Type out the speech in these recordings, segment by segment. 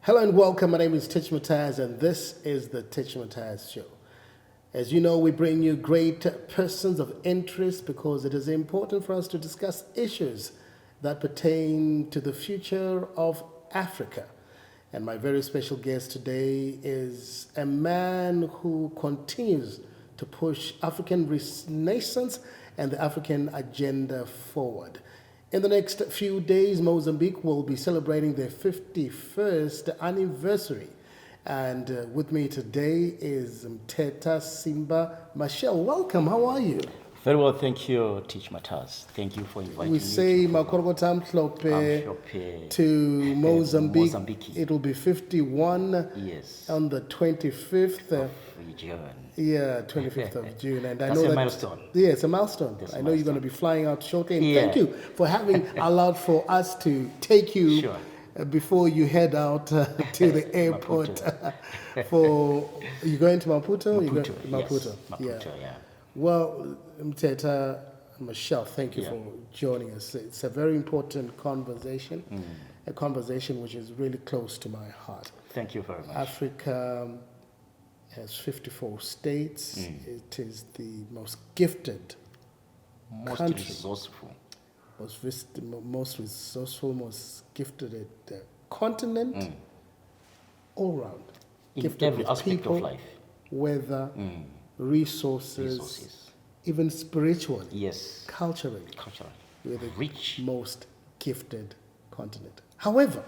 Hello and welcome. My name is Tich Mataz, and this is the Tich Mataz Show. As you know, we bring you great persons of interest because it is important for us to discuss issues that pertain to the future of Africa. And my very special guest today is a man who continues to push African renaissance and the African agenda forward. In the next few days, Mozambique will be celebrating their 51st anniversary. And with me today is Mteta Simba Machel. Welcome, how are you? Very well, thank you, Tich Mataz. Thank you for inviting me. We say Makorogotam Tlope to Mozambique. It will be 51 on the 25th of June. Yeah, 25th of June. And That's a milestone. Yeah, it's a milestone. I know you're going to be flying out shortly. And thank you for having allowed for us to take you before you head out to the airport. You're going to Maputo? Maputo, yeah. Well, Mteta Machel, thank you for joining us. It's a very important conversation, a conversation which is really close to my heart. Thank you very much. Africa has 54 states. It is the most gifted country. Resourceful. Most resourceful, most gifted continent, all round. In gifted every aspect people, of life. Weather, resources, even spiritually, culturally. We're the most gifted continent. However,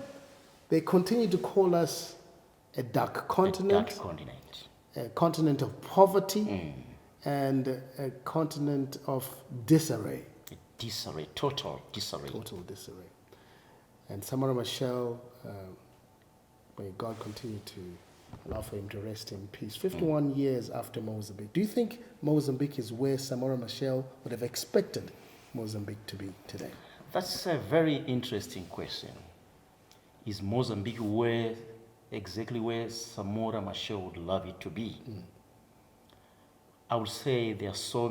they continue to call us a dark continent, a continent of poverty, and a continent of disarray. Total disarray. And Samora Machel, may God continue to allow for him to rest in peace. 51 years after Mozambique. Do you think Mozambique is where Samora Machel would have expected Mozambique to be today? That's a very interesting question. Is Mozambique exactly where Samora Machel would love it to be? I would say there are so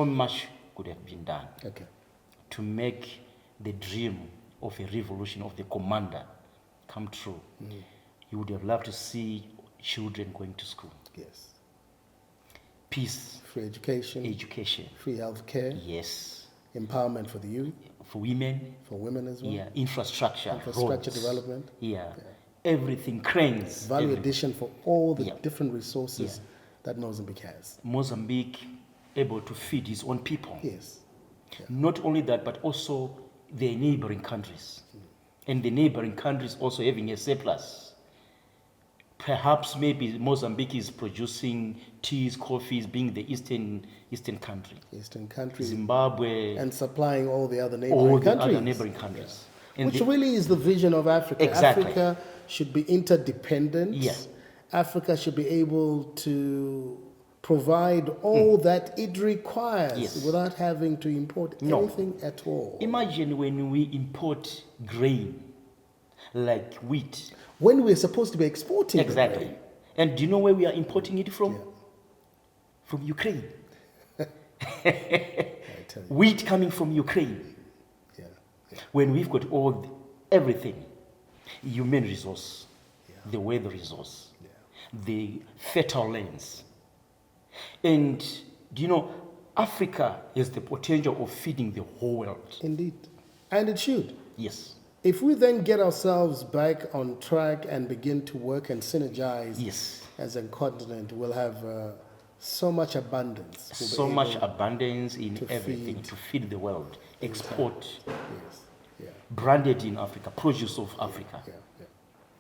much could have been done to make the dream of a revolution of the commander come true. You would have loved to see children going to school. Yes. Peace. Free education. Free health care. Yes. Empowerment for the youth. For women. For women as well. Yeah. Infrastructure roads. Development. Yeah. Everything, cranes. Value addition for all the different resources that Mozambique has. Mozambique able to feed its own people. Yes. Yeah. Not only that, but also the neighboring countries. And the neighboring countries also having a surplus. Perhaps maybe Mozambique is producing teas, coffees, being the eastern country. Zimbabwe. And supplying all the other neighboring countries. Which really is the vision of Africa. Exactly. Africa should be interdependent. Yes. Africa should be able to provide all that it requires without having to import anything at all. Imagine when we import grain, like wheat. When we're supposed to be exporting Exactly. And do you know where we are importing it from? From Ukraine. Wheat coming from Ukraine. When we've got everything, human resource, the weather resource, the fertile lands. And do you know, Africa has the potential of feeding the whole world. Indeed. And it should. Yes. If we then get ourselves back on track and begin to work and synergize as a continent, we'll have so much abundance. So much abundance in everything to feed the world. Export. Branded in Africa, produce of Africa.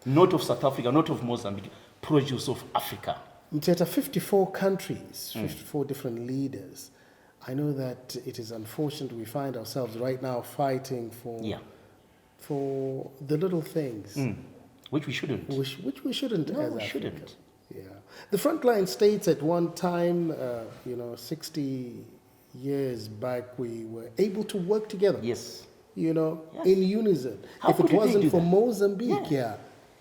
Not of South Africa, not of Mozambique, produce of Africa. Mteta, 54 countries, 54 different leaders. I know that it is unfortunate we find ourselves right now fighting for the little things. Which we shouldn't. Which we shouldn't. No, we shouldn't. Yeah. The frontline states at one time, 60 yees back, we were able to work together. Yes. In unison. If it wasn't for Mozambique,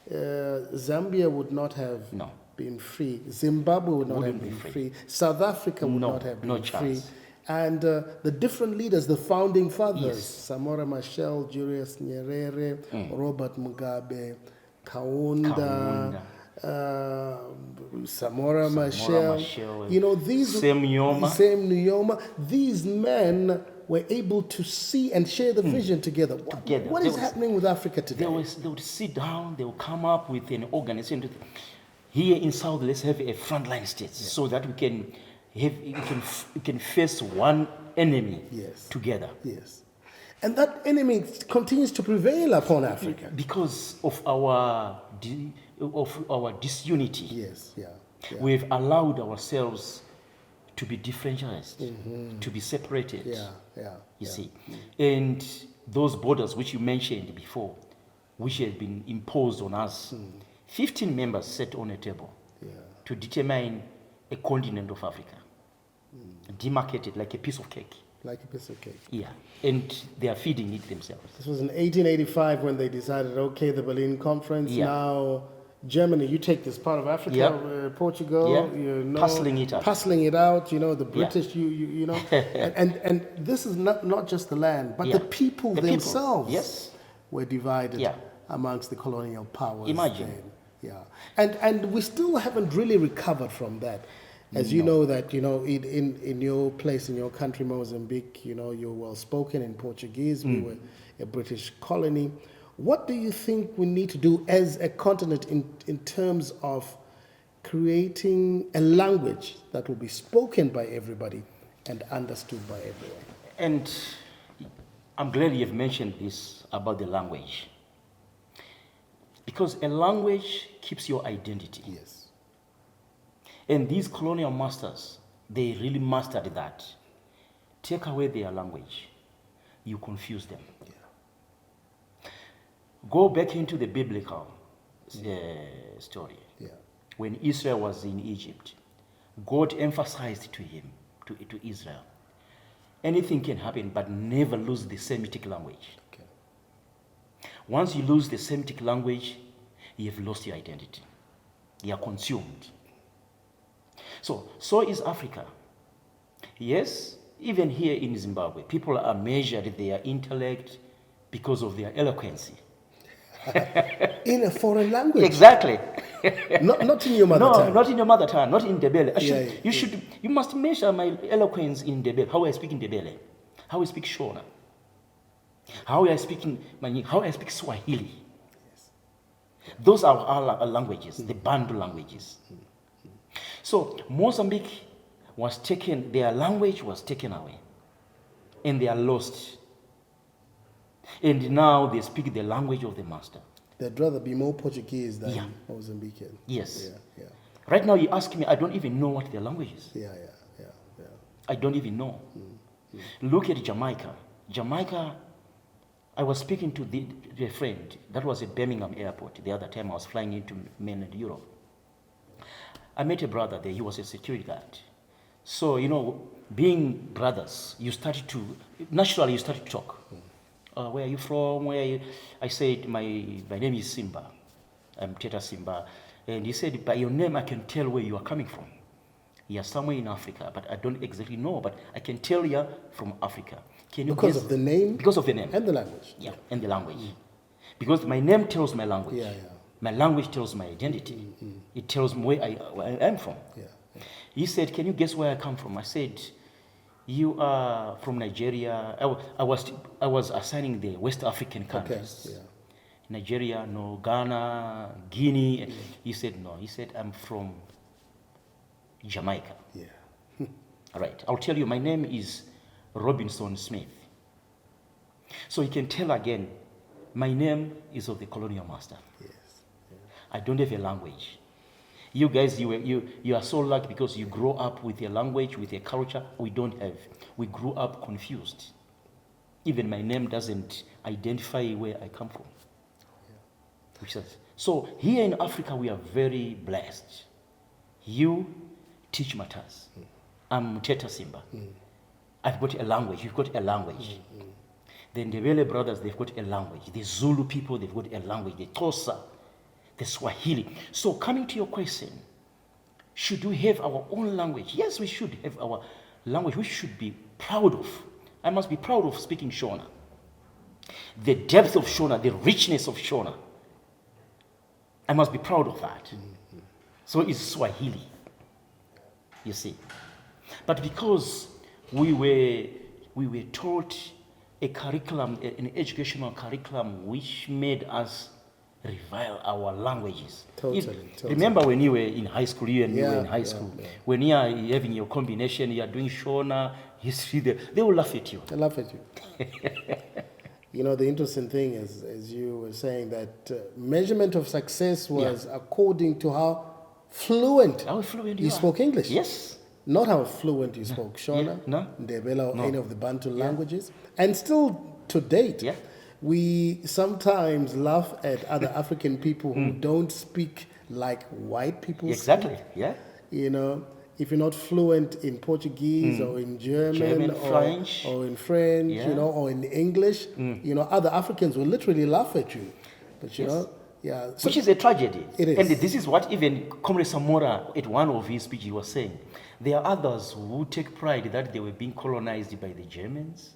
Zambia would not have been free. Zimbabwe would not have been free. South Africa would not have been free. And the different leaders, the founding fathers, Samora Machel, Julius Nyerere, Robert Mugabe, Kaunda, Samora Machel, you know, these Same Nyoma, these men were able to see and share the vision together. What is happening with Africa today? They would sit down, they would come up with an organization. Here in South, let's have a frontline state so that we can face one enemy together. Yes. And that enemy continues to prevail upon Africa. Because of our disunity. Yes, yeah. We've allowed ourselves to be differentialized, to be separated. You see. And those borders which you mentioned before, which have been imposed on us, 15 members sat on a table to determine a continent of Africa, demarcated like a piece of cake. Like a piece of cake. Yeah, and they are feeding it themselves. This was in 1885 when they decided, okay, the Berlin Conference, now Germany, you take this part of Africa, Portugal, you know, parceling it out, you know, the British, you know, and this is not just the land, but the people themselves were divided amongst the colonial powers. Imagine. And we still haven't really recovered from that. As you know that, you know, in your place, in your country, Mozambique, you know, you're well spoken in Portuguese. We were a British colony. What do you think we need to do as a continent in terms of creating a language that will be spoken by everybody and understood by everyone? And I'm glad you've mentioned this about the language. Because a language keeps your identity. Yes. And these colonial masters, they really mastered that. Take away their language, you confuse them. Go back into the biblical story. When Israel was in Egypt, God emphasized to him, to Israel, anything can happen, but never lose the Semitic language. Once you lose the Semitic language, you have lost your identity. You are consumed. So is Africa. Yes, even here in Zimbabwe, people are measured their intellect because of their eloquence. In a foreign language. Exactly. not in your mother tongue. No, not in your mother tongue, not in Ndebele. You must measure my eloquence in Ndebele, how I speak in Ndebele, how I speak Shona, how I speak Swahili. Those are our languages, the Bantu languages. So Mozambique was taken, their language was taken away, and they are lost. And now they speak the language of the master. They'd rather be more Portuguese than Mozambican. Yes. Right now you ask me, I don't even know what their language is. I don't even know. Look at Jamaica. Jamaica, I was speaking to a friend, that was at Birmingham airport the other time I was flying into mainland Europe. I met a brother there, he was a security guard. So, you know, being brothers, naturally you started to talk. Where are you from? Where are you? I said, my name is Simba. I'm Teta Simba. And he said, by your name, I can tell where you are coming from. You're somewhere in Africa, but I don't exactly know, but I can tell you're from Africa. Can you Because of the name? Because of the name. And the language. Yeah, and the language. Because my name tells my language. My language tells my identity. It tells me where I am from. He said, can you guess where I come from? I said, you are from Nigeria. I was assigning the West African countries. Nigeria, no, Ghana, Guinea. He said, no. He said, I'm from Jamaica. All right, I'll tell you, my name is Robinson Smith. So you can tell again, my name is of the colonial master. I don't have a language. You guys, you are so lucky because you grow up with a language, with a culture. We don't have. We grew up confused. Even my name doesn't identify where I come from. So here in Africa, we are very blessed. You, Tich Mataz. I'm Teta Simba. I've got a language. You've got a language. The Ndebele brothers, they've got a language. The Zulu people, they've got a language. The Xhosa, the Swahili. So coming to your question, should we have our own language? Yes, we should have our language. We should be proud of. I must be proud of speaking Shona. The depth of Shona, the richness of Shona. I must be proud of that. So it's Swahili, you see. But because we were taught a curriculum, an educational curriculum, which made us revile our languages. Totally. Remember when you were in high school, you and me were in high school, yeah. when you are having your combination, you are doing Shona, history, they will laugh at you. They laugh at you. You know, the interesting thing is, as you were saying, that measurement of success was according to how fluent you spoke English. Yes. Not how fluent you spoke Shona, Ndebele, or any of the Bantu languages. And still to date, we sometimes laugh at other African people who don't speak like white people Exactly, speak. You know, if you're not fluent in Portuguese or in German French. or in French, you know, or in English, you know, other Africans will literally laugh at you. But you know, so which is a tragedy. It is. And this is what even Comrade Samora, at one of his speeches, was saying. There are others who take pride that they were being colonized by the Germans.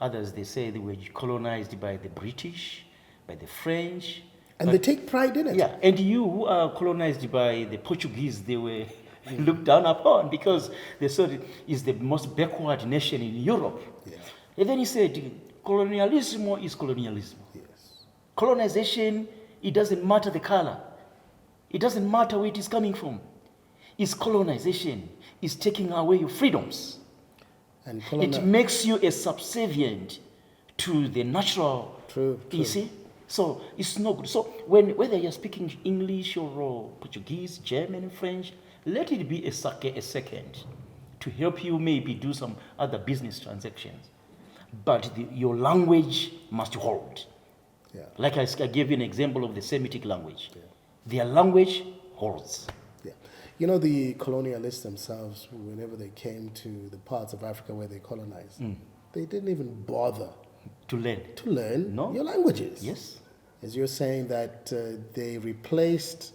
Others, they say they were colonized by the British, by the French. And they take pride in it. Yeah, and you who are colonized by the Portuguese, they were looked down upon because they saw it is the most backward nation in Europe. And then he said, colonialismo is colonialismo. Colonization, it doesn't matter the color. It doesn't matter where it is coming from. It's colonization. It's taking away your freedoms. And it makes you a subservient to the natural. True. You see? So it's no good. So whether you're speaking English or Portuguese, German, French, let it be a second to help you maybe do some other business transactions. But your language must hold. Like I gave you an example of the Semitic language. Their language holds. You know, the colonialists themselves, whenever they came to the parts of Africa where they colonized, they didn't even bother to learn your languages. Yes. As you're saying that they replaced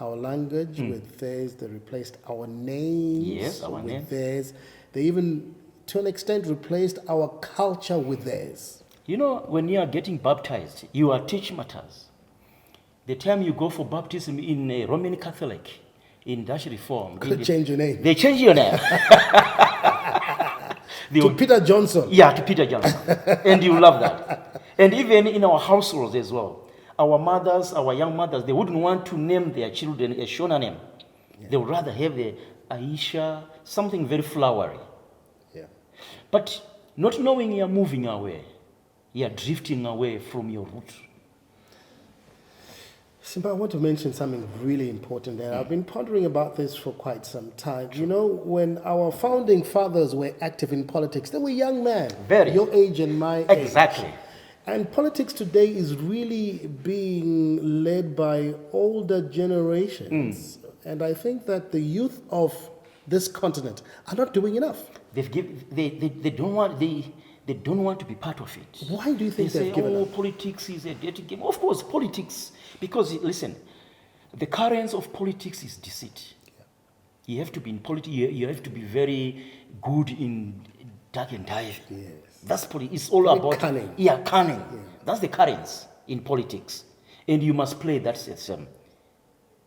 our language with theirs, they replaced our names with theirs. They even, to an extent, replaced our culture with theirs. You know, when you are getting baptized, you are Tich Mataz. The time you go for baptism in a Roman Catholic, in Dutch Reform, they change your name. They change your name. To Peter Johnson. Yeah, to Peter Johnson. And you love that. And even in our households as well. Our mothers, our young mothers, they wouldn't want to name their children a Shona name. They would rather have the Aisha, something very flowery. But not knowing you're moving away, you're drifting away from your roots. Simba, I want to mention something really important there. I've been pondering about this for quite some time. You know, when our founding fathers were active in politics, they were young men. Your age and my age. Exactly. And politics today is really being led by older generations. And I think that the youth of this continent are not doing enough. They don't want to be part of it. Why do you think they've given up? Politics is a dirty game. Of course, politics, because listen, the currents of politics is deceit. You have to be in politics. You have to be very good in dark and diet. That's politics. It's all about cunning. Cunning. That's the currents in politics, and you must play that system.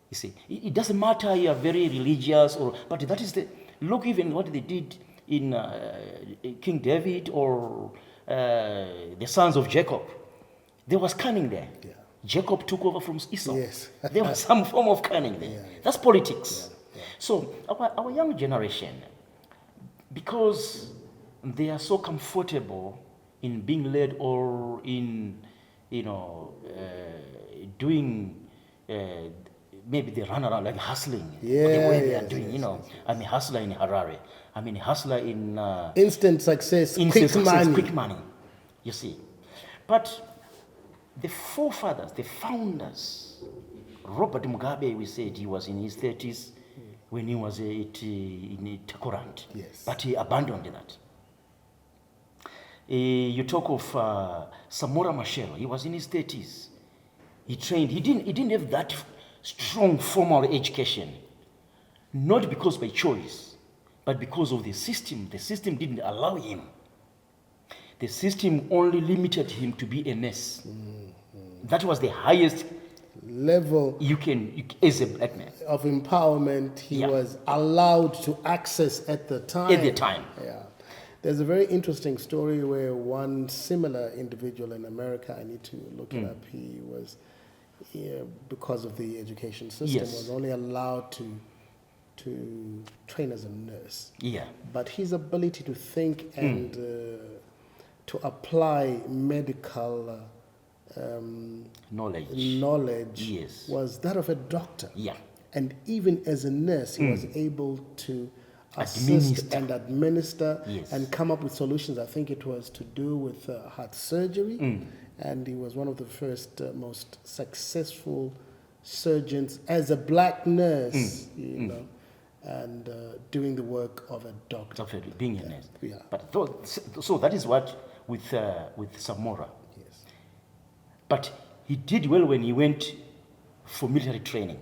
You see, it doesn't matter you are very religious but that is look even what they did in King David or the sons of Jacob. There was cunning there. Jacob took over from Esau. There was some form of cunning there. That's politics. So our young generation, because they are so comfortable in being led or in, doing, maybe they run around like hustling. The way they are doing, I'm a hustler in Harare. I'm a hustler in... instant success, quick money. You see. But the forefathers, the founders, Robert Mugabe, we said he was in his 30s when he was in Takorant. But he abandoned that. You talk of Samora Machel. He was in his 30s. He trained. He didn't have that strong formal education. Not because by choice, but because of the system. The system didn't allow him. The system only limited him to be a nurse. That was the highest level as a black man. of empowerment he Yeah. was allowed to access at the time. At the time. Yeah. There's a very interesting story where one similar individual in America, I need to look it up, he was, because of the education system, Yes. was only allowed to train as a nurse. Yeah. But his ability to think and to apply medical knowledge Yes. was that of a doctor. Yeah. And even as a nurse, he was able to assist and administer Yes. and come up with solutions. I think it was to do with heart surgery. And he was one of the first most successful surgeons as a black nurse, you know, and doing the work of a doctor. Definitely, being a nurse. Yeah. But so that is what with Samora. Yes. But he did well when he went for military training.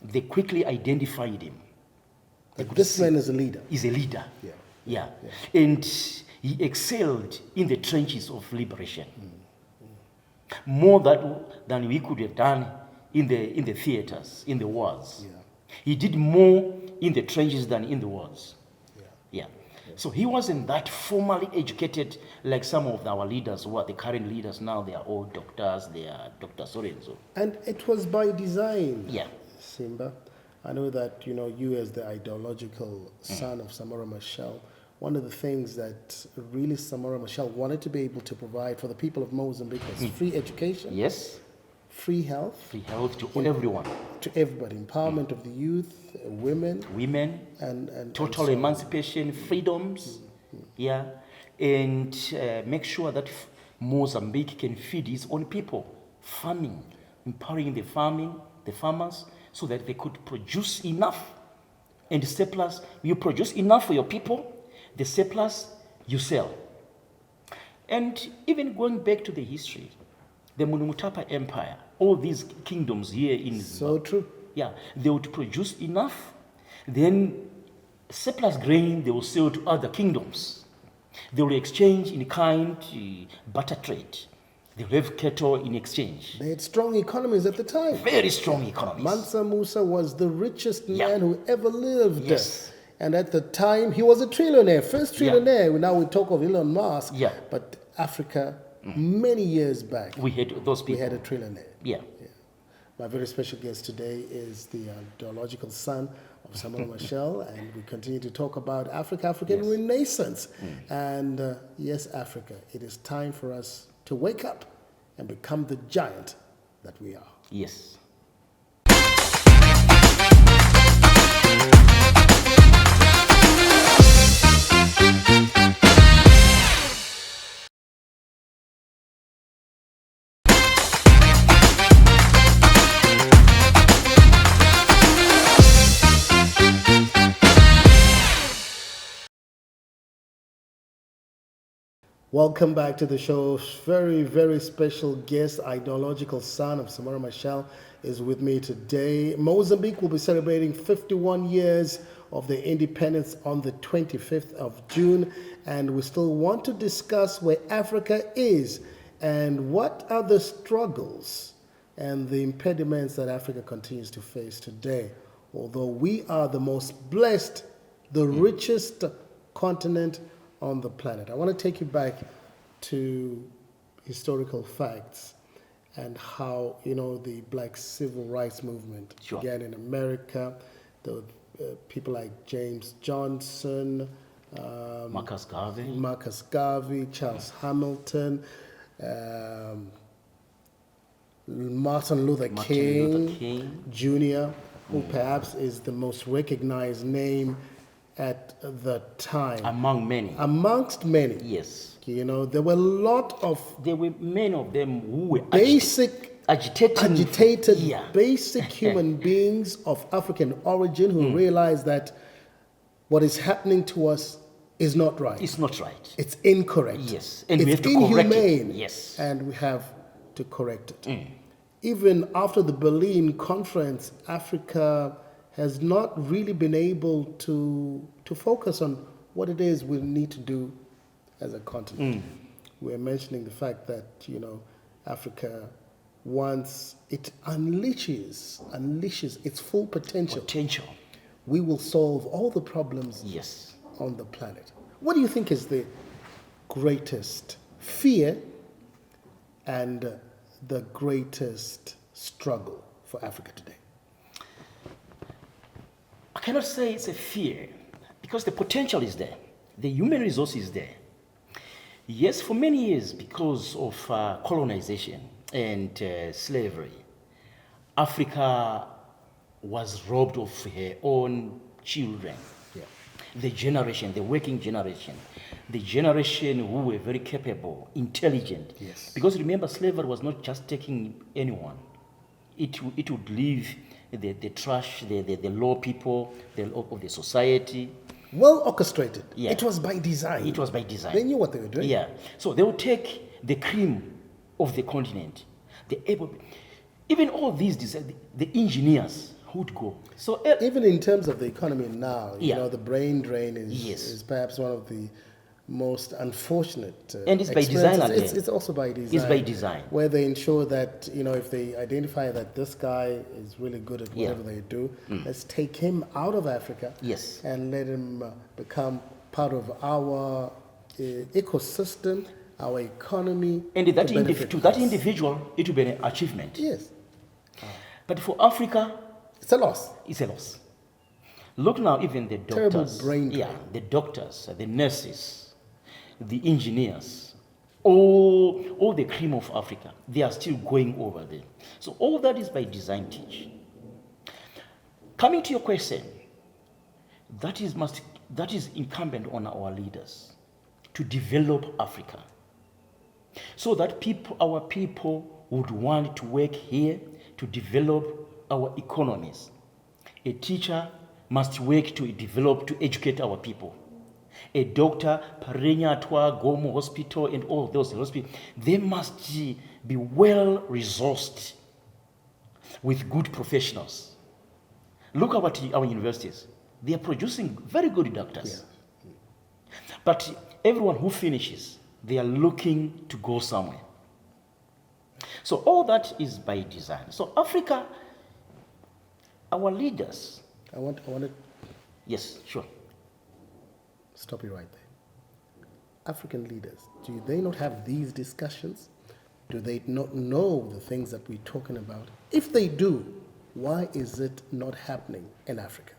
They quickly identified him. But this man is a leader. He's a leader. Yeah. Yeah. And he excelled in the trenches of liberation. More than we could have done in the theaters, in the wars. Yeah. He did more in the trenches than in the wars. Yeah. So he wasn't that formally educated like some of our leaders who are the current leaders now. They are all doctors. They are Dr. So-and-so. And it was by design, Yeah. Simba. I know that, you as the ideological son of Samora Machel, one of the things that really Samora Machel wanted to be able to provide for the people of Mozambique was free education, Yes. free health Free health to everyone. to everybody, empowerment of the youth, women, Women. and Total so on. emancipation, freedoms. Yeah. And make sure that Mozambique can feed its own people. Farming. Empowering the farmers, so that they could produce enough. And the surplus, you produce enough for your people, the surplus you sell. And even going back to the history, the Munumutapa Empire, all these kingdoms here in So true. yeah, they would produce enough, then surplus grain they will sell to other kingdoms. They will exchange in kind, barter trade. They will have cattle in exchange. They had strong economies at the time. Very strong economies. Mansa Musa was the richest Yeah. man who ever lived. Yes. And at the time, he was a trillionaire, first trillionaire. Now we talk of Elon Musk. Yeah. But Africa, many years back, We had those we people. had a trillionaire. Yeah. My very special guest today is the ideological son of Samora Machel, and we continue to talk about African Renaissance. And yes, Africa, it is time for us to wake up and become the giant that we are. Yes. Welcome back to the show. Very, very special guest, ideological son of Samora Machel, is with me today. Mozambique will be celebrating 51 years of their independence on the 25th of June, and we still want to discuss where Africa is and what are the struggles and the impediments that Africa continues to face today. Although we are the most blessed, the richest continent on the planet. I want to take you back to historical facts and how, the black civil rights movement began in America. The people like James Johnson, Marcus Garvey, Charles Hamilton, Martin Luther King Jr., who perhaps is the most recognized name at the time. Amongst many. Yes. There were a lot of... There were many of them who were agitated basic human beings of African origin who realized that what is happening to us is not right. It's not right. It's incorrect. Yes. And it's we have to inhumane. correct it. Yes. And we have to correct it. Even after the Berlin Conference, Africa has not really been able to focus on what it is we need to do as a continent. We're mentioning the fact that, Africa once it unleashes its full potential, we will solve all the problems Yes. on the planet. What do you think is the greatest fear and the greatest struggle for Africa today? I cannot say it's a fear because the potential is there. The human resource is there. Yes, for many years, because of colonization and slavery, Africa was robbed of her own children. Yeah. The working generation, the generation who were very capable, intelligent. Yes. Because remember, slavery was not just taking anyone. It would leave the trash, the low people of the society. Well orchestrated. Yeah. It was by design. It was by design. They knew what they were doing. Yeah. So they would take the cream of the continent, even all these the engineers who would go. So Even in terms of the economy now, you Yeah. know, the brain drain Yes. is perhaps one of the most unfortunate And it's by design experiences. again. It's also by design. It's by design. Where they ensure that, you know, if they identify that this guy is really good at Yeah. whatever they do, let's take him out of Africa Yes. and let him become part of our ecosystem, our economy. And to benefit to that us. individual, it will be an achievement. Yes. But for Africa, It's a loss. it's a loss. Look now, even the Terrible doctors, brain drain. yeah, the doctors, the nurses, the engineers, all the cream of Africa, they are still going over there. So all that is by design, Teach. Coming to your question, that is incumbent on our leaders to develop Africa, so that our people would want to work here to develop our economies. A teacher must work to educate our people. A doctor, Parenya Atwa, Gomo Hospital, and all those hospitals, they must be well resourced with good professionals. Look at our universities. They are producing very good doctors. Yeah. But everyone who finishes, they are looking to go somewhere. So all that is by design. So Africa, our leaders. I want to Yes, sure. stop you right there. African leaders, do they not have these discussions? Do they not know the things that we're talking about? If they do, why is it not happening in Africa?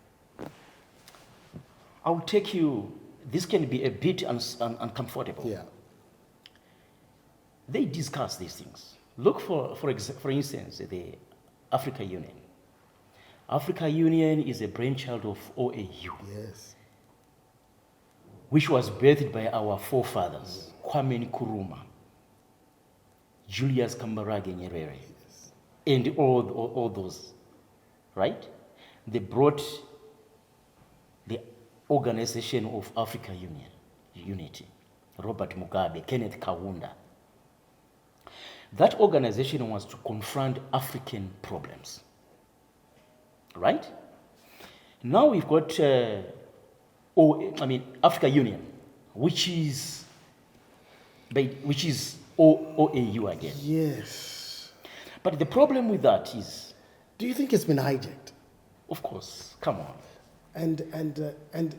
I'll take you, this can be a bit uncomfortable. Yeah. They discuss these things. Look for instance, the Africa Union. Africa Union is a brainchild of OAU, Yes. which was birthed by our forefathers, Kwame Nkrumah, Julius Kambarage Nyerere, and all those, right? They brought the Organization of Africa Unity, Robert Mugabe, Kenneth Kaunda. That organization was to confront African problems, right? Now we've got Africa Union, which is OAU again. Yes. But the problem with that is, Do you think it's been hijacked? of course, come on. And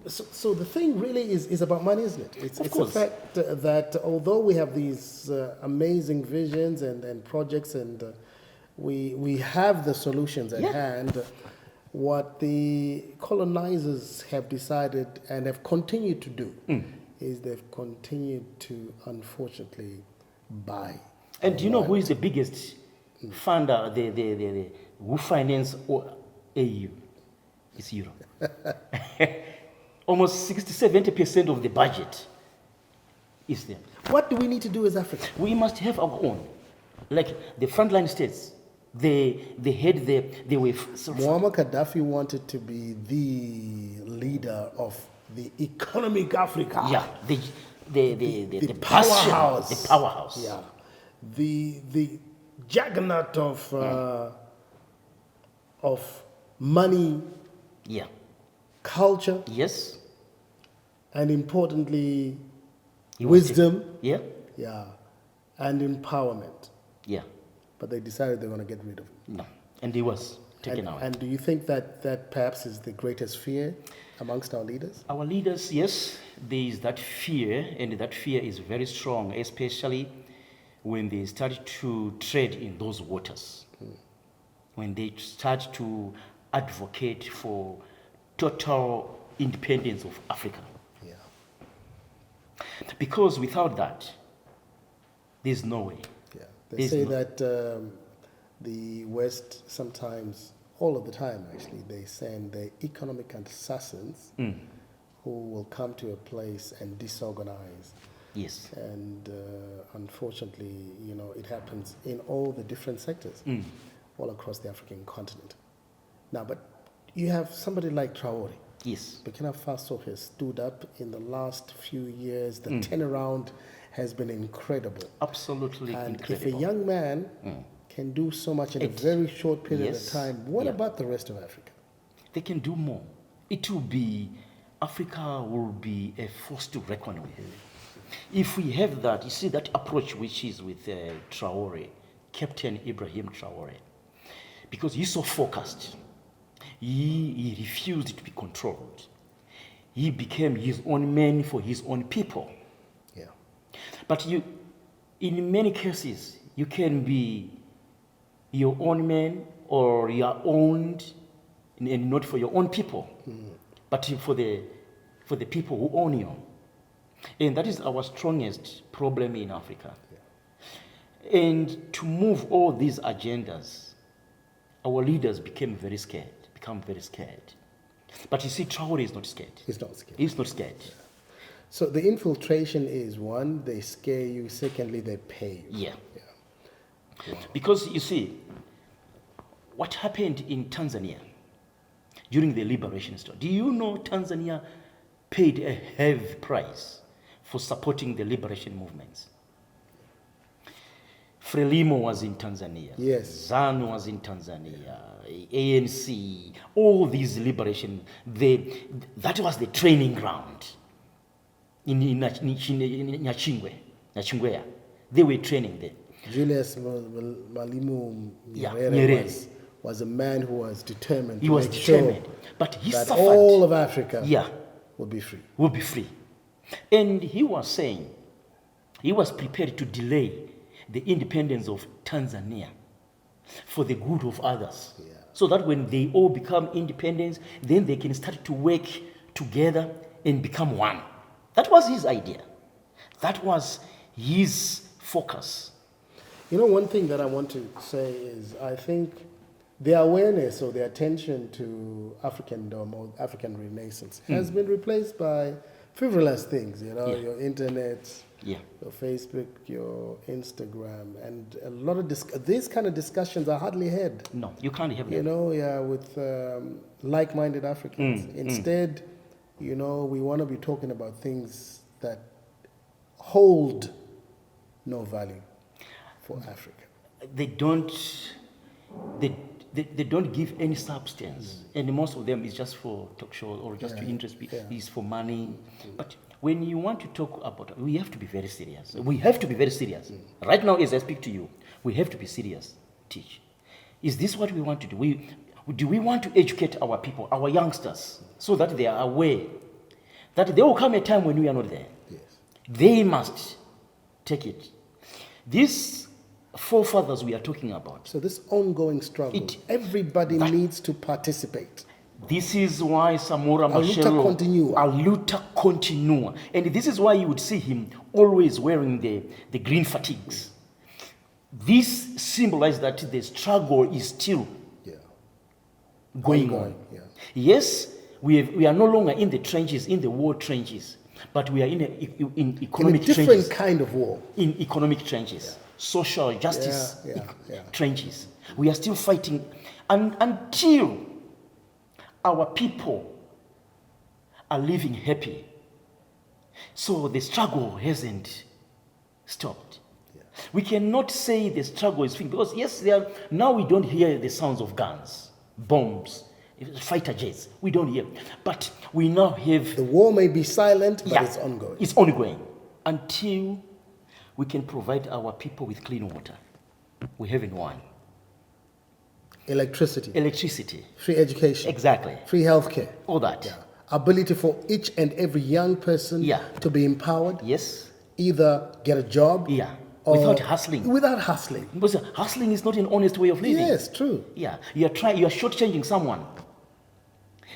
so the thing really is about money, isn't it? It's Of a course. fact that although we have these amazing visions and projects and we have the solutions at Yeah. hand, what the colonizers have decided and have continued to do is they've continued to, unfortunately, buy. And do you know who is the biggest funder, who finance AU? It's Europe. Almost 60-70% of the budget is there. What do we need to do as Africa? We must have our own. Like the frontline states, they were Muammar Gaddafi wanted to be the leader of the economic Africa. yeah, the powerhouse. The powerhouse. Yeah. The juggernaut of money, Yeah. culture, Yes. and importantly, He was wisdom, Yeah. yeah, and empowerment. Yeah. but they decided they're going to get rid of him. No. And he was taken out. And do you think that perhaps is the greatest fear amongst our leaders? Our leaders, yes, there is that fear, and that fear is very strong, especially when they start to tread in those waters. When they start to advocate for total independence of Africa. Yeah. Because without that, there's no way. Yeah. They say that the West sometimes, all of the time actually, they send their economic assassins who will come to a place and disorganize. Yes. And unfortunately, it happens in all the different sectors, all across the African continent. Now, but you have somebody like Traore. Yes. Burkina Faso has stood up in the last few years. The turnaround has been incredible. Absolutely and incredible. if a young man can do so much in a very short period of time, what about the rest of Africa? They can do more. Africa will be a force to reckon with. If we have that, you see that approach which is with Traore, Captain Ibrahim Traore, because he's so focused. He refused to be controlled. He became his own man for his own people. Yeah. But in many cases, you can be your own man or you are owned and not for your own people, but for the people who own you. And that is our strongest problem in Africa. Yeah. And to move all these agendas, our leaders become very scared. But you see, Traore is not scared. He's not scared. He's not scared. Yeah. So the infiltration is one, they scare you. Secondly, they pay you. Yeah. Wow. Because you see, what happened in Tanzania during the liberation struggle? Do you know Tanzania paid a heavy price for supporting the liberation movements? Frelimo was in Tanzania. Yes. ZANU was in Tanzania. ANC, all these liberation, that was the training ground in Nyachingwe. They were training there. Julius Malemu Nyerere was a man who was determined. He was determined, but he that suffered. All of Africa would be free. Would be free. And he was saying, he was prepared to delay the independence of Tanzania for the good of others. Yeah. So that when they all become independent, then they can start to work together and become one. That was his idea. That was his focus. One thing that I want to say is I think the awareness or the attention to Africandom or African Renaissance has been replaced by frivolous things, your internet, your Facebook, your Instagram, and a lot of these kind of discussions are hardly had. No, you can't have them. With like-minded Africans. Instead, we want to be talking about things that hold no value for Africa. They don't give any substance, and most of them is just for talk shows or just to interest people. It's for money. But when you want to talk about it, we have to be very serious. Right now, as I speak to you, we have to be serious. Tich, is this what we want to do? Do we want to educate our people, our youngsters, so that they are aware that there will come a time when we are not there? Yes. They must take it. These forefathers we are talking about. So this ongoing struggle, everybody needs to participate. This is why Samora Machel, a luta continua. And this is why you would see him always wearing the green fatigues. This symbolizes that the struggle is still going on. Yeah. Yes, we are no longer in the trenches, in the war trenches, but we are in economic trenches. In a different kind of war. In economic trenches. Social justice trenches. We are still fighting until our people are living happy. So the struggle hasn't stopped. Yeah. We cannot say the struggle is finished because now we don't hear the sounds of guns, bombs, fighter jets. We don't hear. But we now have... The war may be silent, but it's ongoing. It's ongoing until we can provide our people with clean water. We haven't won. Electricity. Free education. Exactly. Free healthcare. All that. Yeah. Ability for each and every young person to be empowered. Yes. Either get a job. Yeah. Or without hustling. Because hustling is not an honest way of living. Yes, true. Yeah. You are shortchanging someone.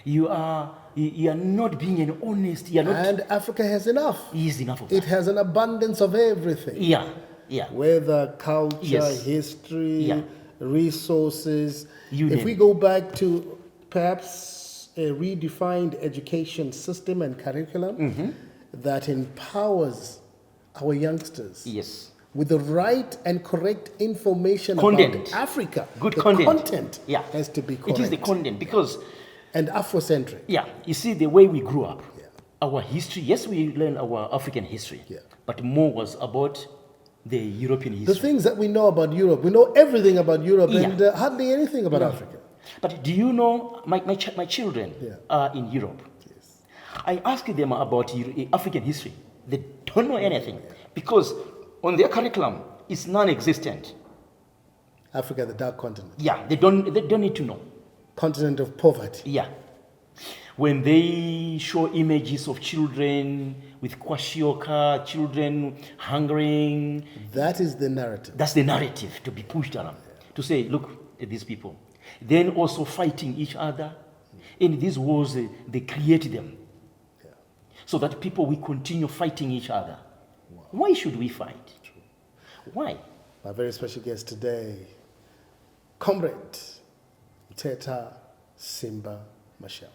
You are not being an honest. And Africa has enough. Is enough of that. It has an abundance of everything. Yeah. Yeah. Whether culture, history, resources. If we go back to perhaps a redefined education system and curriculum that empowers our youngsters. Yes. With the right and correct information about Africa. Good the content. Has to be correct. It is the content because... And Afrocentric. Yeah. You see, the way we grew up, our history, yes, we learned our African history, but more was about the European history. The things that we know about Europe. We know everything about Europe and hardly anything about Africa. But do you know, my children are in Europe. Yes. I ask them about African history. They don't know anything because on their curriculum, it's non-existent. Africa, the dark continent. Yeah, they don't need to know. Continent of poverty. Yeah. When they show images of children with kwashioka, children hungering. That is the narrative. That's the narrative to be pushed around. To say, look at these people. Then also fighting each other. In these wars, they create them. So that people will continue fighting each other. Wow. Why should we fight? True. Why? My very special guest today, Comrade Teta Simba Machel.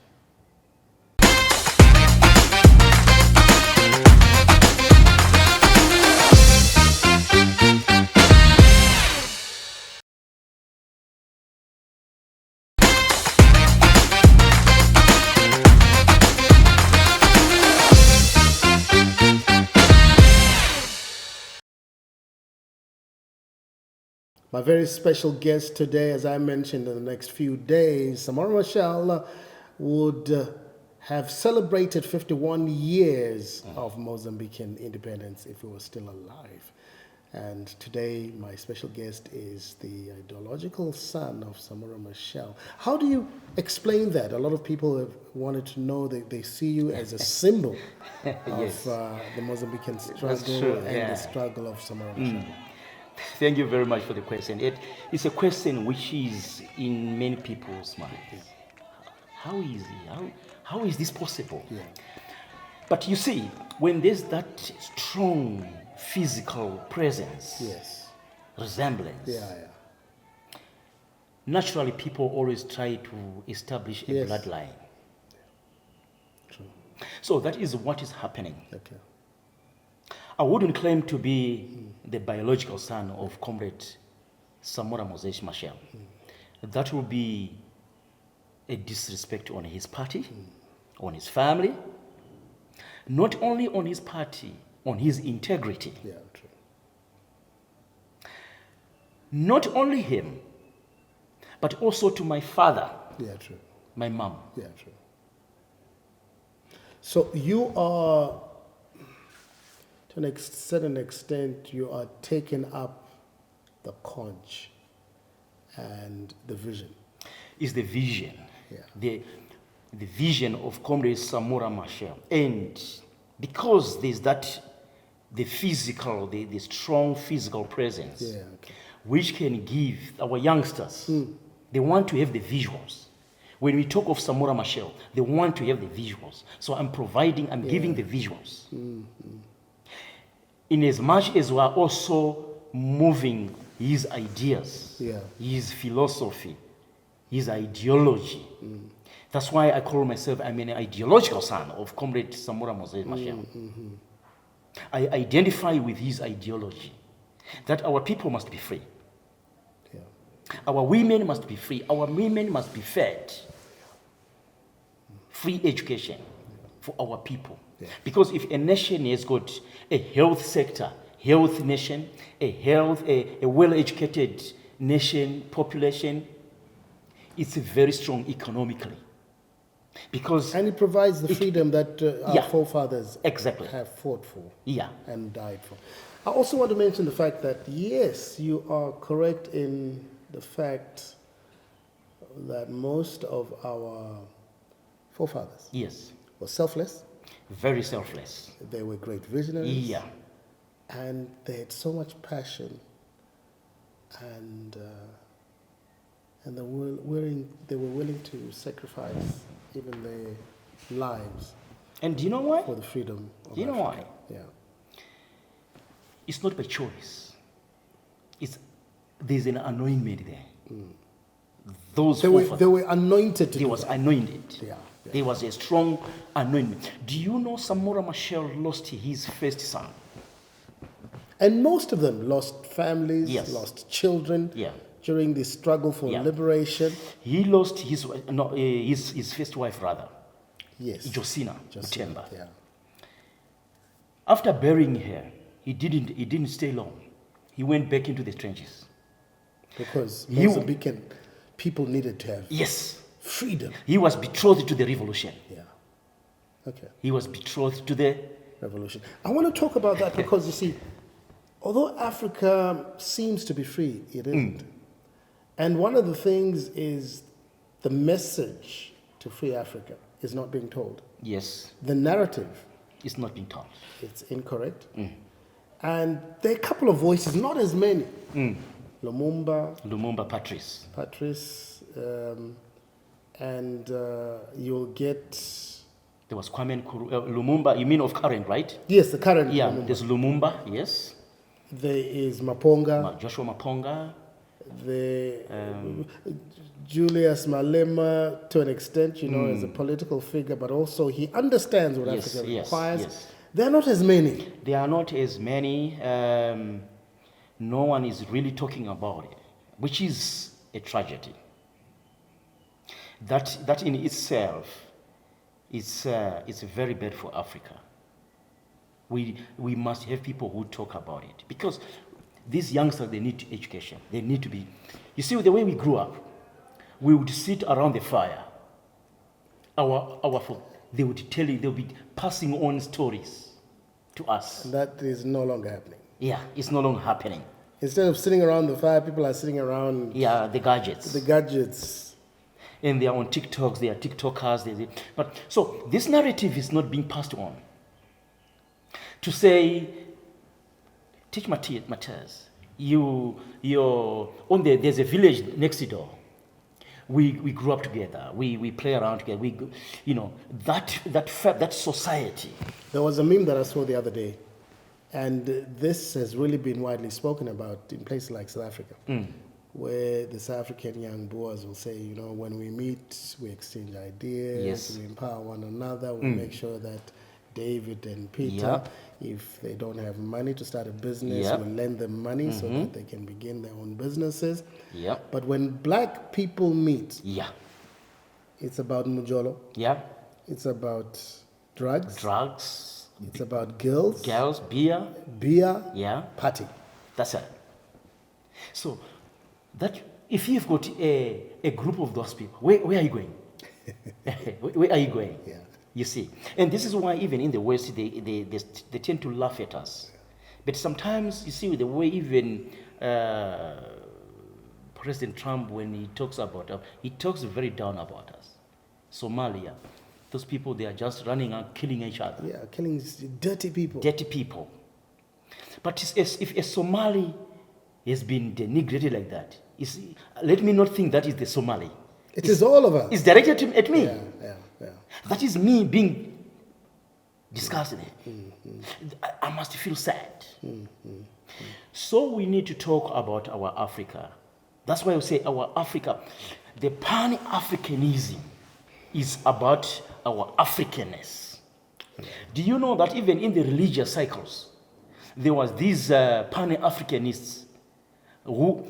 My very special guest today, as I mentioned, in the next few days, Samora Machel would have celebrated 51 years of Mozambican independence if he was still alive. And today, my special guest is the ideological son of Samora Machel. How do you explain that? A lot of people have wanted to know that they see you as a symbol of the Mozambican struggle and the struggle of Samora Machel. Thank you very much for the question. It's a question which is in many people's minds. How is this possible? Yeah. But you see, when there's that strong physical presence, resemblance, naturally people always try to establish a bloodline. True. So that is what is happening. Okay. I wouldn't claim to be the biological son of Comrade Samora Machel. That would be a disrespect on his party, on his family, not only on his party, on his integrity. Yeah, true. Not only him, but also to my father. Yeah, true. My mom. Yeah, true. So you are, to a certain extent, you are taking up the conch and the vision. Is the vision. The vision of Comrade Samora Machel. And because there's that, the physical, the strong physical presence, which can give our youngsters, they want to have the visuals. When we talk of Samora Machel, they want to have the visuals. So I'm giving the visuals. In as much as we are also moving his ideas, his philosophy, his ideology. That's why I call myself, I'm an ideological son of Comrade Samora Machel. I identify with his ideology, that our people must be free. Our women must be free. Our women must be fed. Free education for our people. Because if a nation has got a health sector, health nation, a well-educated nation, population, it's very strong economically. Because And it provides the freedom that our Yeah. forefathers Exactly. have fought for yeah, and died for. I also want to mention the fact that, yes, you are correct in the fact that most of our forefathers yes, were selfless, very selfless. they were great visionaries, Yeah, and they had so much passion, and they were willing to sacrifice even their lives and do you know why? for the freedom of Do you know Africa. why? Yeah. It's not by choice. There's an anointment there. Those They were forefathers, anointed to they do was that. anointed. Yeah. There was a strong anointment. Do you know Samora Machel lost his first son? And most of them lost families, Yes. lost children Yeah. during the struggle for Yeah. liberation. He lost his first wife rather, Yes. Josina Just- Mutemba. Yeah. After burying her, he didn't stay long. He went back into the trenches. Because You- Mozambican people needed to have Yes, freedom. he was betrothed to the revolution. Yeah. Okay. He was betrothed to the Revolution. I want to talk about that because you see, although Africa seems to be free, it isn't. And one of the things is the message to free Africa is not being told. yes. The narrative, It's not being told. it's incorrect. And there are a couple of voices, not as many. Lumumba, Lumumba Patrice. Patrice, and you'll get, There was Kwame Nkrumah, Lumumba. You mean of current, right? yes, the current Yeah. Lumumba. There's Lumumba. Yes. There is Maponga, Joshua Maponga. Julius Malema, to an extent, as a political figure, but also he understands what Yes, Africa yes, requires. yes. There are not as many. There are not as many. No one is really talking about it, which is a tragedy. That in itself is it's very bad for Africa. We must have people who talk about it because these youngsters, they need education. They need to be. You see, the way we grew up, we would sit around the fire. They would tell you, they'll be passing on stories to us. And that is no longer happening. Yeah, it's no longer happening. Instead of sitting around the fire, people are sitting around Yeah, the gadgets. the gadgets. And they are on TikToks, they are TikTokers. But so this narrative is not being passed on. To say, Tich Mataz, there's a village next door. We grew up together. We play around together. That society. There was a meme that I saw the other day, and this has really been widely spoken about in places like South Africa, where the South African young boys will say, when we meet, we exchange ideas, Yes. we empower one another, we make sure that David and Peter, if they don't have money to start a business, we lend them money so that they can begin their own businesses. Yeah. But when black people meet, Yeah. it's about mujolo, Yeah. it's about drugs, Drugs, it's about girls, girls, beer. beer, Yeah. party. That's it. So that if you've got a group of those people, where are you going? Where are you going? Yeah. You see, and this is why even in the West they tend to laugh at us. But sometimes you see the way even President Trump, when he talks about us, he talks very down about us. Somalia, those people, they are just running and killing each other. Yeah, killing dirty people. Dirty people. But if a Somali has been denigrated like that, let me not think that is the Somali. It is all of us. It's directed at me. Yeah. That is me being disgusted. I must feel sad. So we need to talk about our Africa. That's why I say our Africa. The Pan-Africanism is about our Africanness. Do you know that even in the religious cycles, there was these Pan-Africanists who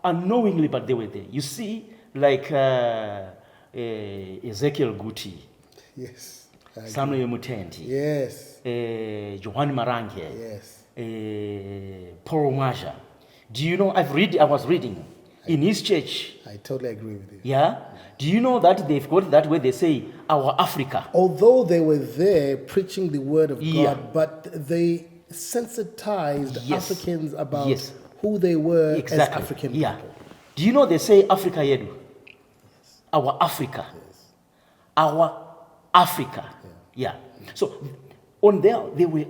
unknowingly, but they were there. You see, like Ezekiel Guti, Yes. Samuel Mutendi, Yes. Johan Marange, Yes. Paul Maja. Do you know, I was reading in his church. I totally agree with you. Yeah? Do you know that they've got that where they say, our Africa? Although they were there preaching the word of Yeah. God, but they sensitized Yes. Africans about Yes. who they were Exactly. as African Yeah. people. Do you know they say Africa Yedu? Our Africa. Our Africa. Yeah. So on there, they were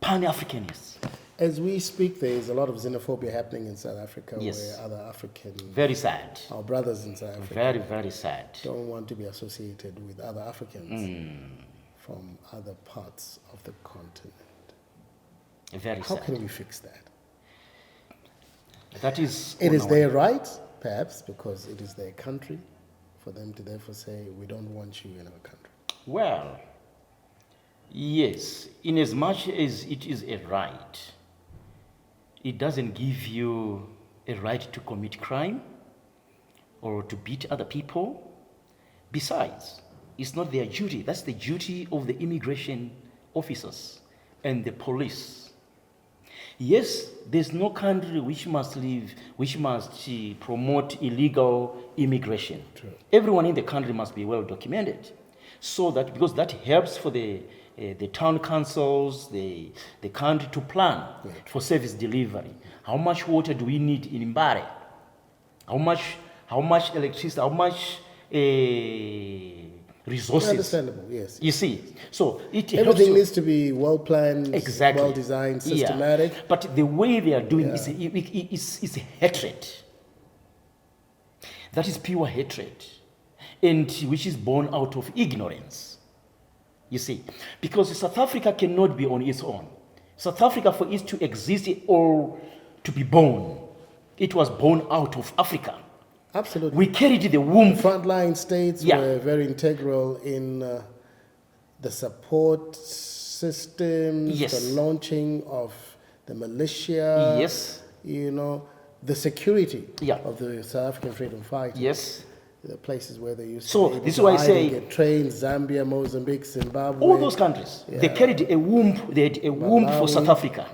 Pan-Africanists. As we speak, there is a lot of xenophobia happening in South Africa, Yes. where other African, Very sad. our brothers in South Africa, Very, very sad. don't want to be associated with other Africans from other parts of the continent. Very How sad. can we fix that? That is. It on is our- their right, perhaps, because it is their country, for them to therefore say, we don't want you in our country. Well, yes, in as much as it is a right, it doesn't give you a right to commit crime or to beat other people. Besides, it's not their duty. That's the duty of the immigration officers and the police. Yes, there's no country which must promote illegal immigration. True. Everyone in the country must be well documented, so that because that helps for the town councils, the country to plan for service delivery. How much water do we need in Mbare? How much electricity? How much resources? Understandable, yes. You see, so it helps Everything you- needs to be well planned, exactly well designed, Yeah. systematic. But the way they are doing is hatred. That is pure hatred, and which is born out of ignorance. You see, because South Africa cannot be on its own. South Africa, for it to exist or to be born, it was born out of Africa. Absolutely. We carried the womb. Frontline states Yeah. were very integral in the support systems, Yes. the launching of the militia, Yes. you know, the security Yeah. of the South African freedom fighters. Yes. The places where they used So, to be able this is to why I hide say- and get trained, Zambia, Mozambique, Zimbabwe. All those countries, they carried a womb. They had a womb for Malawi. South Africa.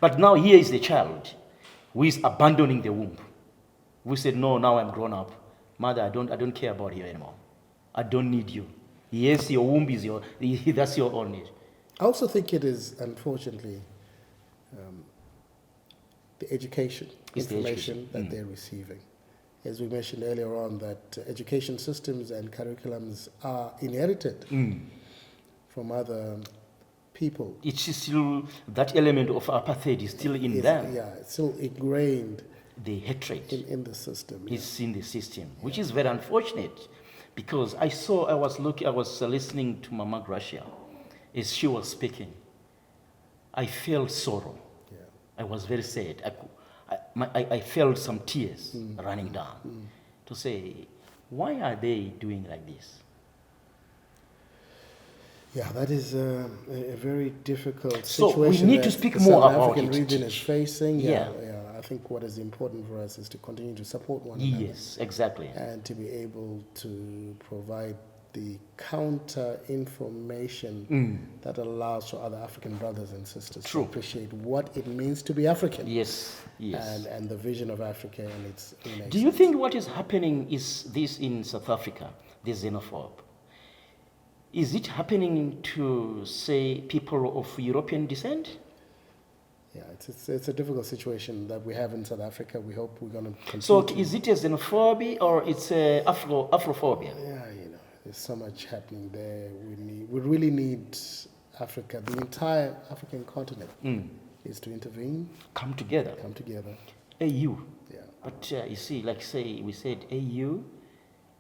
But now here is the child who is abandoning the womb. We said, no, now I'm grown up. Mother, I don't care about you anymore. I don't need you. Yes, your womb is that's your own need. I also think it is, unfortunately, the education, It's the information that they're receiving. As we mentioned earlier on, that education systems and curriculums are inherited from other people. It's still, that element of apartheid is still in them. Yeah, it's still ingrained The hatred in the system. Yeah. is in the system, which is very unfortunate, because I was listening to Mama Gracia as she was speaking. I felt sorrow. Yeah. I was very sad. I felt some tears running down to say, why are they doing like this? Yeah, that is a very difficult So we situation. need to that speak the more South about African it, region is Tich. facing. Yeah. I think what is important for us is to continue to support one another. Yes, exactly. And to be able to provide the counter information that allows for other African brothers and sisters True. to appreciate what it means to be African. Yes, yes. And the vision of Africa and its innate. Do you think what is happening is this in South Africa, the xenophobe? Is it happening to, say, people of European descent? Yeah, it's a difficult situation that we have in South Africa. We hope we're going to continue. So to- is it a xenophobia or it's a Afrophobia? Yeah, there's so much happening there. We really need Africa, the entire African continent, is to intervene, Come together. come together. AU. Yeah. But you see, like say we said AU,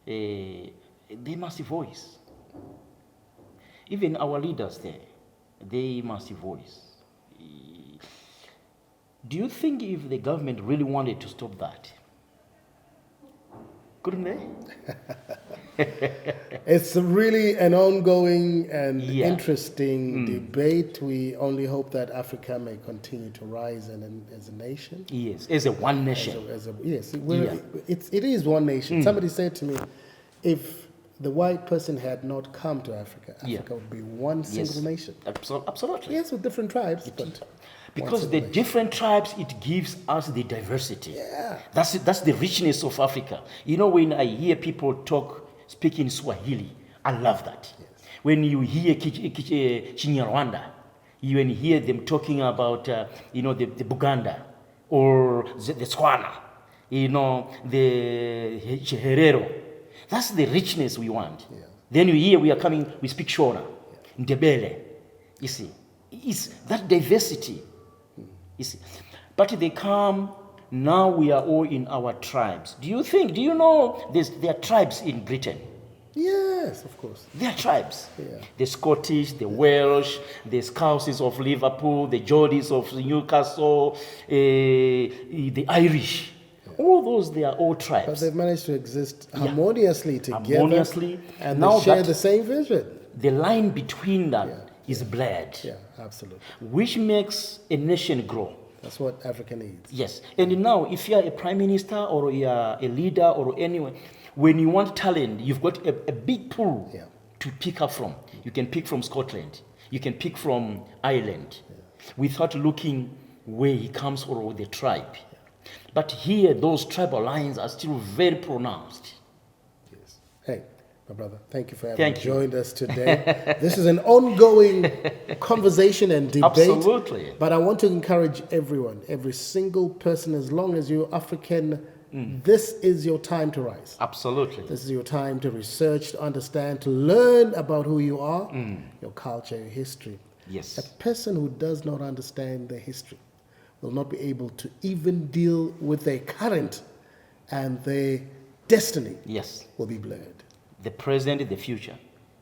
they must voice. Even our leaders there, they must voice. Do you think if the government really wanted to stop that, couldn't they? It's really an ongoing and Yeah. interesting debate. We only hope that Africa may continue to rise as a nation. Yes, as a one nation. Yes, Yeah. it is one nation. Somebody said to me, if the white person had not come to Africa, Yeah. Africa would be one single nation. Absolutely. Yes, with different tribes, but Because the different tribes, it gives us the diversity. Yeah. That's the richness of Africa. You know, when I hear people speak in Swahili, I love that. Yes. When you hear Chinyarwanda, you hear them talking about, the Buganda or the Swana, the Herero. That's the richness we want. Yeah. Then you hear we speak Shona, Ndebele. You see, it's that diversity. You see, but they come, now we are all in our tribes. Do you know there are tribes in Britain? Yes, of course. There are tribes. Yeah. The Scottish, the Welsh, the Scousers of Liverpool, the Geordies of Newcastle, the Irish. Yeah. All those, they are all tribes. But they've managed to exist harmoniously together. Harmoniously. And now they share the same vision. The line between them is blurred. Yeah, absolutely. Which makes a nation grow. That's what Africa needs. Yes. And now, if you are a prime minister or you are a leader or anyone, when you want talent, you've got a big pool to pick up from. You can pick from Scotland. You can pick from Ireland without looking where he comes or the tribe. But here, those tribal lines are still very pronounced. Yes. Hey, my brother, thank you for having joined us today. This is an ongoing conversation and debate. Absolutely. But I want to encourage everyone, every single person, as long as you're African, this is your time to rise. Absolutely. This is your time to research, to understand, to learn about who you are, your culture, your history. Yes. A person who does not understand their history will not be able to even deal with their current, and their destiny will be blurred. The present, the future,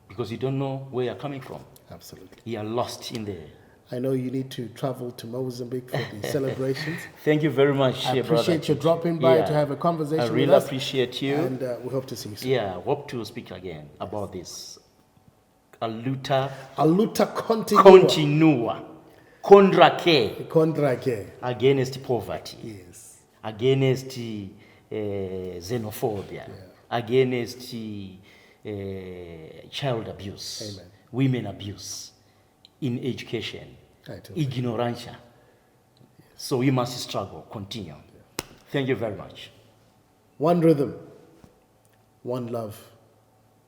because you don't know where you're coming from. Absolutely. You are lost in there. I know you need to travel to Mozambique for the celebrations. Thank you very much, I appreciate you dropping by to have a conversation with us. I really appreciate you. And we hope to see you soon. Yeah, hope to speak again about this. Aluta continua. Contra che. Against poverty. Yes. Against xenophobia. Against child abuse. Amen. Women abuse. In education, ignorance. Yes. So we must struggle, continue. Yeah. Thank you very much. One rhythm, one love,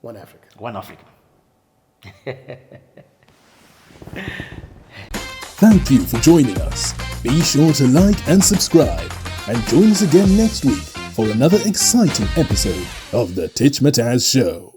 one Africa. One Africa. Thank you for joining us. Be sure to like and subscribe, and join us again next week for another exciting episode of the Tich Mataz Show.